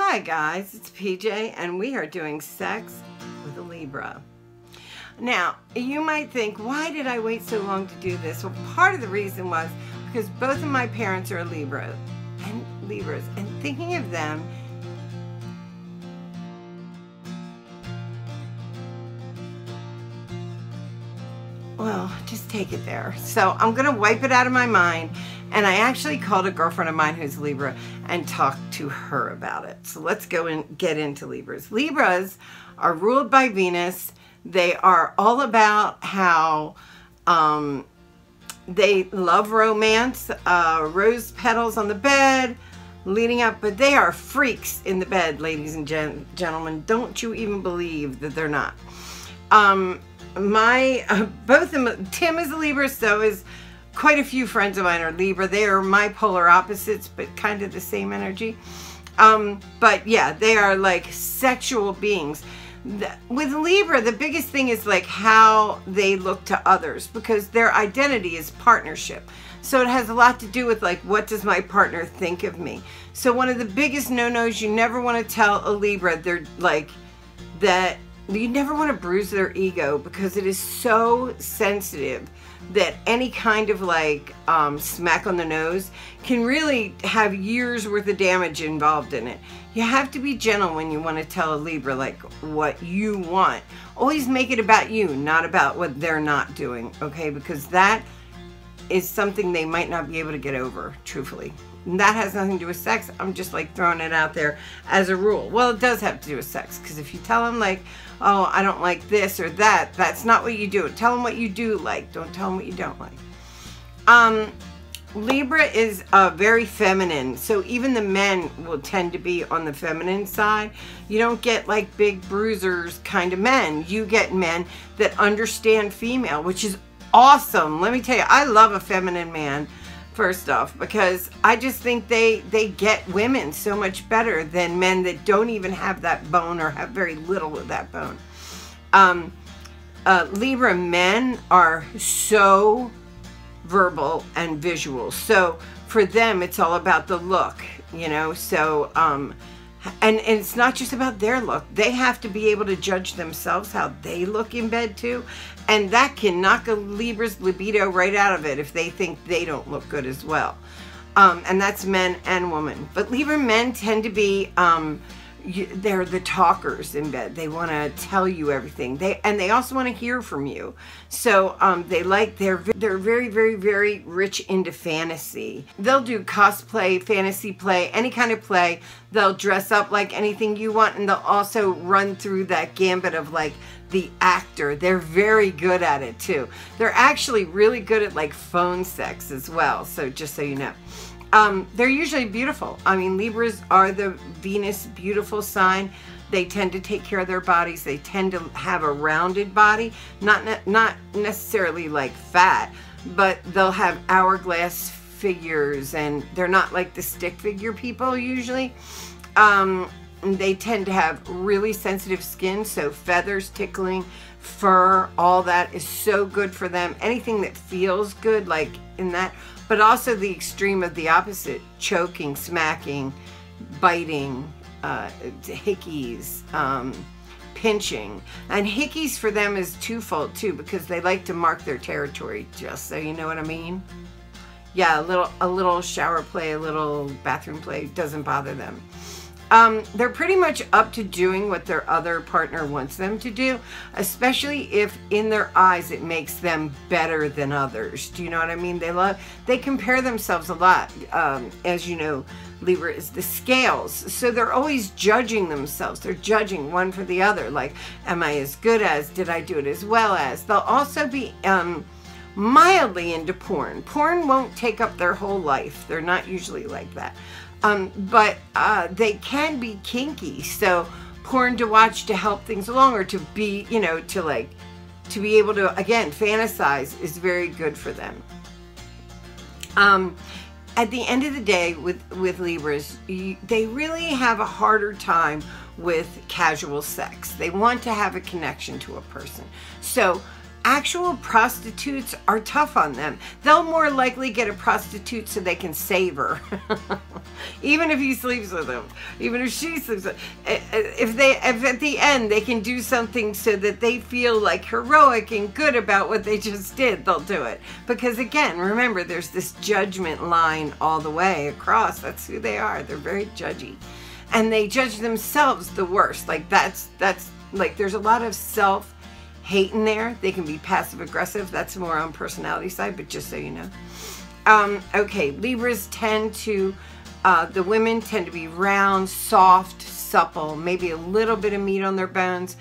Hi guys, it's PJ and we are doing sex with a Libra. Now, you might think, why did I wait so long to do this? Well, part of the reason was because both of my parents are Libras, and thinking of them, well, just take it there. So I'm gonna wipe it out of my mind. And I actually called a girlfriend of mine who's Libra and talked to her about it. So let's go and get into Libras. Libras are ruled by Venus. They are all about how they love romance, rose petals on the bed, leading up, but they are freaks in the bed, ladies and gentlemen. Don't you even believe that they're not. Both of them, Tim is a Libra, so is quite a few friends of mine are Libra. They are my polar opposites, but kind of the same energy. But yeah, they are like sexual beings. With Libra, the biggest thing is like how they look to others, because their identity is partnership. So it has a lot to do with like, what does my partner think of me? So one of the biggest no-nos you never want to tell a Libra, they're like that. You never want to bruise their ego, because it is so sensitive that any kind of like smack on the nose can really have years worth of damage involved in it. You have to be gentle when you want to tell a Libra like what you want. Always make it about you, not about what they're not doing, okay? Because that is something they might not be able to get over, truthfully. And that has nothing to do with sex. I'm just like throwing it out there as a rule. Well, it does have to do with sex, because if you tell them like, oh, I don't like this or that, that's not what you do. Tell them what you do like. Don't tell them what you don't like. Libra is very feminine, so even the men will tend to be on the feminine side. You don't get like big bruisers kind of men. You get men that understand female, which is awesome. Let me tell you, I love a feminine man. First off, because I just think they get women so much better than men that don't even have that bone or have very little of that bone. Libra men are so verbal and visual. So for them, it's all about the look, you know. So, and it's not just about their look. They have to be able to judge themselves how they look in bed too. And that can knock a Libra's libido right out of it if they think they don't look good as well. And that's men and women. But Libra men tend to be, they're the talkers in bed. They want to tell you everything. They also want to hear from you. So they're very, very, very rich into fantasy. They'll do cosplay, fantasy play, any kind of play. They'll dress up like anything you want, and they'll also run through that gambit of like the actor. They're very good at it too. They're actually really good at like phone sex as well. So just so you know. They're usually beautiful. I mean, Libras are the Venus beautiful sign. They tend to take care of their bodies. They tend to have a rounded body, not necessarily like fat, but they'll have hourglass figures, and they're not like the stick figure people usually. They tend to have really sensitive skin, so feathers, tickling, fur, all that is so good for them. Anything that feels good, like in that. But also the extreme of the opposite, choking, smacking, biting, hickeys, pinching. And hickeys for them is twofold too, because they like to mark their territory, just so you know what I mean. Yeah, a little shower play, a little bathroom play doesn't bother them. They're pretty much up to doing what their other partner wants them to do, especially if in their eyes it makes them better than others. Do you know what I mean? They compare themselves a lot. As you know, Libra is the scales, so they're always judging themselves. They're judging one for the other, like, am I as good as, did I do it as well as? They'll also be mildly into porn. Porn won't take up their whole life. They're not usually like that. But they can be kinky, so porn to watch to help things along, or to be, you know, to be able to, again, fantasize is very good for them. At the end of the day, with Libras, they really have a harder time with casual sex. They want to have a connection to a person. So Actual prostitutes are tough on them. They'll more likely get a prostitute so they can save her. Even if he sleeps with them, even if she sleeps with them. If at the end they can do something so that they feel like heroic and good about what they just did, they'll do it. Because again, remember, there's this judgment line all the way across. That's who they are. They're very judgy. And they judge themselves the worst. Like that's like, there's a lot of self-hate in there. They can be passive aggressive. That's more on personality side, but just so you know. Okay, Libras tend to, the women tend to be round, soft, supple, maybe a little bit of meat on their bones.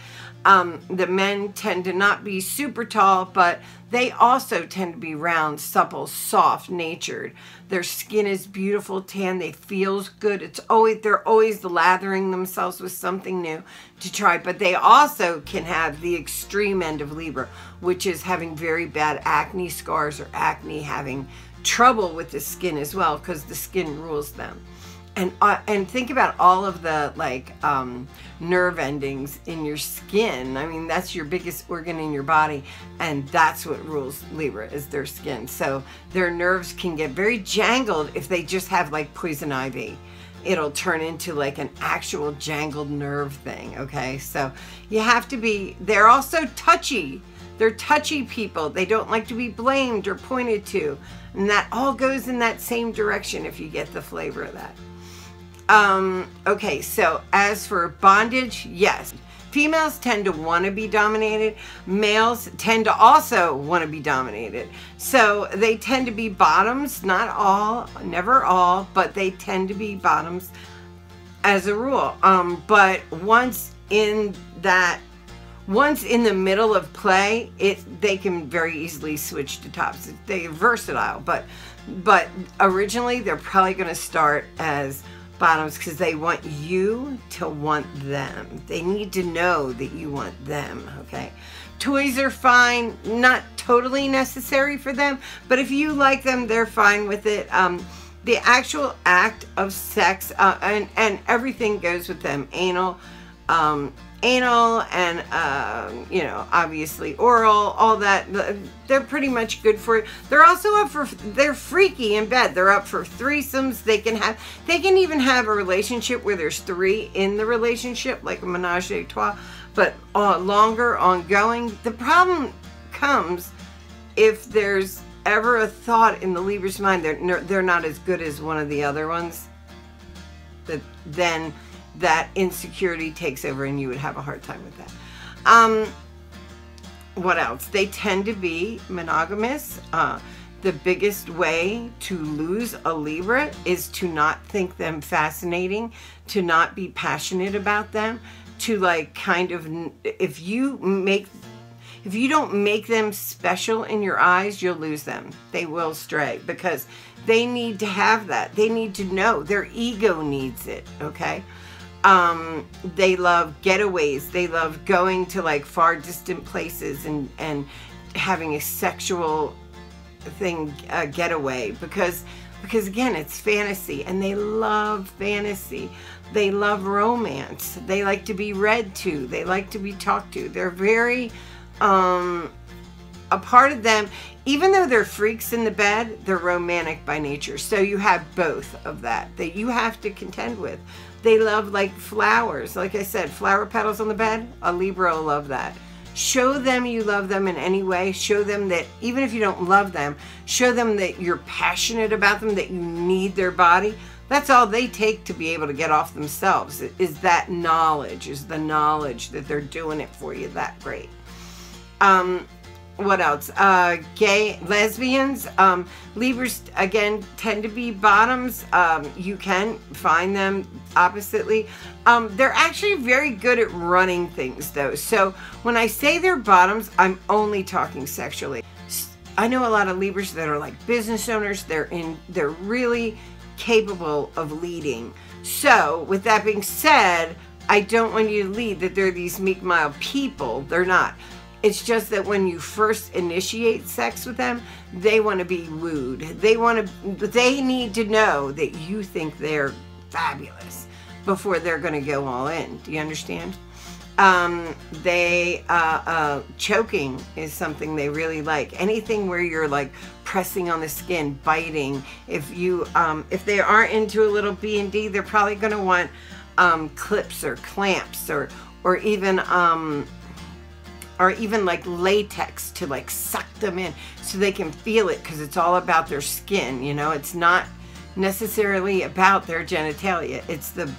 The men tend to not be super tall, but they also tend to be round, supple, soft natured. Their skin is beautiful, tan. They feels good. They're always lathering themselves with something new to try. But they also can have the extreme end of Libra, which is having very bad acne scars or acne, having trouble with the skin as well, because the skin rules them. And think about all of the nerve endings in your skin. I mean, that's your biggest organ in your body, and that's what rules Libra, is their skin. So their nerves can get very jangled if they just have like poison ivy. It'll turn into like an actual jangled nerve thing, okay? So you have to be, they're also touchy. They're touchy people. They don't like to be blamed or pointed to. And that all goes in that same direction if you get the flavor of that. Okay, so as for bondage, yes. Females tend to want to be dominated. Males tend to also want to be dominated. So they tend to be bottoms, not all, never all, but they tend to be bottoms as a rule. But once in the middle of play, they can very easily switch to tops. They're versatile, but originally they're probably going to start as bottoms because they want you to want them. They need to know that you want them, okay? Toys are fine, not totally necessary for them, but if you like them, they're fine with it. The actual act of sex, and everything goes with them. Anal and you know, obviously oral, all that, they're pretty much good for it. They're also up for, they're freaky in bed. They're up for threesomes. They can even have a relationship where there's three in the relationship, like a menage a trois, but longer, ongoing. The problem comes if there's ever a thought in the Libra's mind they're not as good as one of the other ones, then that insecurity takes over and you would have a hard time with that. What else? They tend to be monogamous. The biggest way to lose a Libra is to not think them fascinating, to not be passionate about them, to like kind of, if you don't make them special in your eyes, you'll lose them. They will stray because they need to have that. They need to know. Their ego needs it, okay? They love getaways. They love going to like far distant places and having a sexual thing, getaway, because again, it's fantasy, and they love fantasy. They love romance. They like to be read to. They like to be talked to. They're very, a part of them, even though they're freaks in the bed, they're romantic by nature. So you have both of that you have to contend with. They love like flowers. Like I said, flower petals on the bed, a Libra will love that. Show them you love them in any way. Show them that even if you don't love them, show them that you're passionate about them, that you need their body. That's all they take to be able to get off themselves, is that knowledge, is the knowledge that they're doing it for you that great. What else? Gay, lesbians, Libras, again, tend to be bottoms. You can find them oppositely. They're actually very good at running things, though. So when I say they're bottoms, I'm only talking sexually. I know a lot of Libras that are like business owners. They're really capable of leading. So with that being said, I don't want you to lead that they're these meek, mild people. They're not. It's just that when you first initiate sex with them, they want to be wooed. They need to know that you think they're fabulous before they're going to go all in. Do you understand? Choking is something they really like. Anything where you're like pressing on the skin, biting. If they aren't into a little B&D, they're probably going to want clips or clamps or even like latex to like suck them in so they can feel it, because it's all about their skin. You know, it's not necessarily about their genitalia. It's the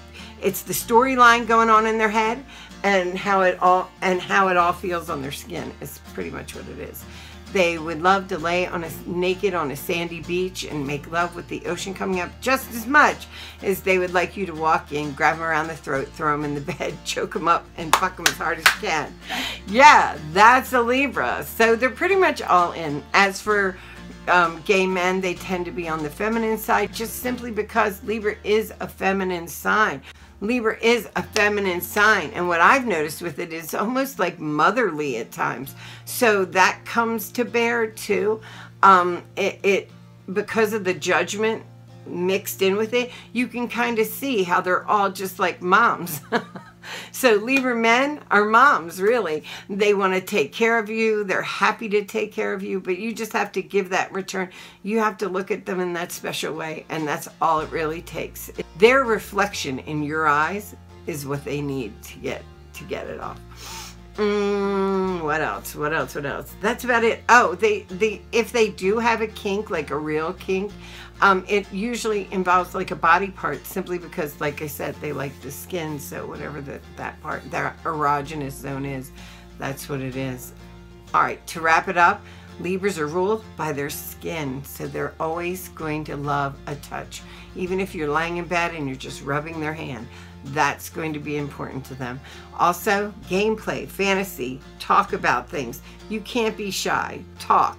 storyline going on in their head, and how it all feels on their skin is pretty much what it is. They would love to lay naked on a sandy beach and make love with the ocean coming up just as much as they would like you to walk in, grab them around the throat, throw them in the bed, choke them up, and fuck them as hard as you can. Yeah, that's a Libra. So they're pretty much all in. As for gay men, they tend to be on the feminine side, just simply because Libra is a feminine sign. Libra is a feminine sign, and what I've noticed with it is almost like motherly at times. So that comes to bear too. Because of the judgment mixed in with it, you can kind of see how they're all just like moms. So Libra men are moms, really. They want to take care of you. They're happy to take care of you, but you just have to give that return. You have to look at them in that special way, and that's all it really takes. Their reflection in your eyes is what they need to get it off. What else? That's about it. Oh, if they do have a kink, like a real kink, it usually involves like a body part, simply because, like I said, they like the skin. So whatever that part, their erogenous zone is, that's what it is. All right, to wrap it up, Libras are ruled by their skin, so they're always going to love a touch. Even if you're lying in bed and you're just rubbing their hand, that's going to be important to them. Also, gameplay, fantasy, talk about things. You can't be shy. Talk,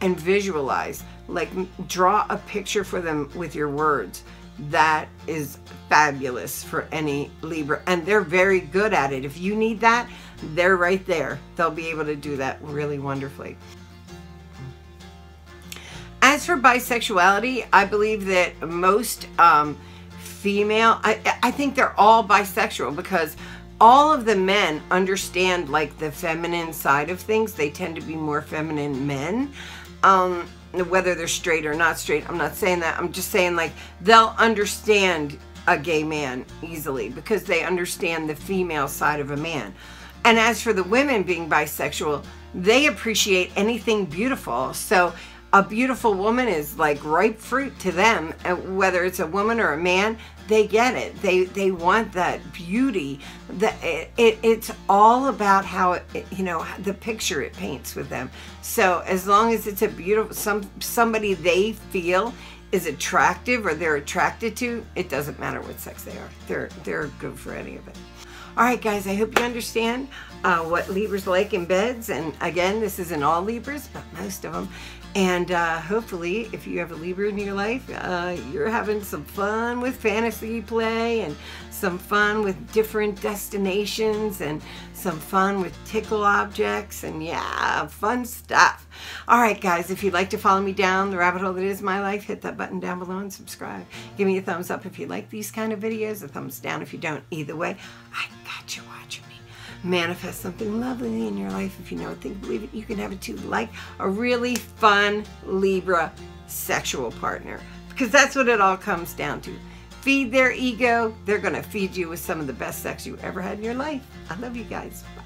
and visualize. Like, draw a picture for them with your words. That is fabulous for any Libra, and they're very good at it. If you need that, they're right there. They'll be able to do that really wonderfully. As for bisexuality, I believe that most female, I think they're all bisexual, because all of the men understand like the feminine side of things. They tend to be more feminine men. Whether they're straight or not straight, I'm not saying that. I'm just saying, like, they'll understand a gay man easily because they understand the female side of a man. And as for the women being bisexual, they appreciate anything beautiful. So a beautiful woman is like ripe fruit to them. And whether it's a woman or a man, they get it. They want that beauty. It's all about how the picture it paints with them. So as long as it's a beautiful somebody they feel is attractive or they're attracted to, it doesn't matter what sex they are. They're good for any of it. All right, guys, I hope you understand what Libra's like in beds. And again, this isn't all Libras, but most of them. And hopefully, if you have a Libra in your life, you're having some fun with fantasy play and some fun with different destinations and some fun with tickle objects and, yeah, fun stuff. All right, guys, if you'd like to follow me down the rabbit hole that is my life, hit that button down below and subscribe. Give me a thumbs up if you like these kind of videos, a thumbs down if you don't. Either way, I got you watching me. Manifest something lovely in your life. If you know it, think, believe it, you can have it too. Like a really fun Libra sexual partner, because that's what it all comes down to. Feed their ego. They're going to feed you with some of the best sex you ever had in your life. I love you guys. Bye.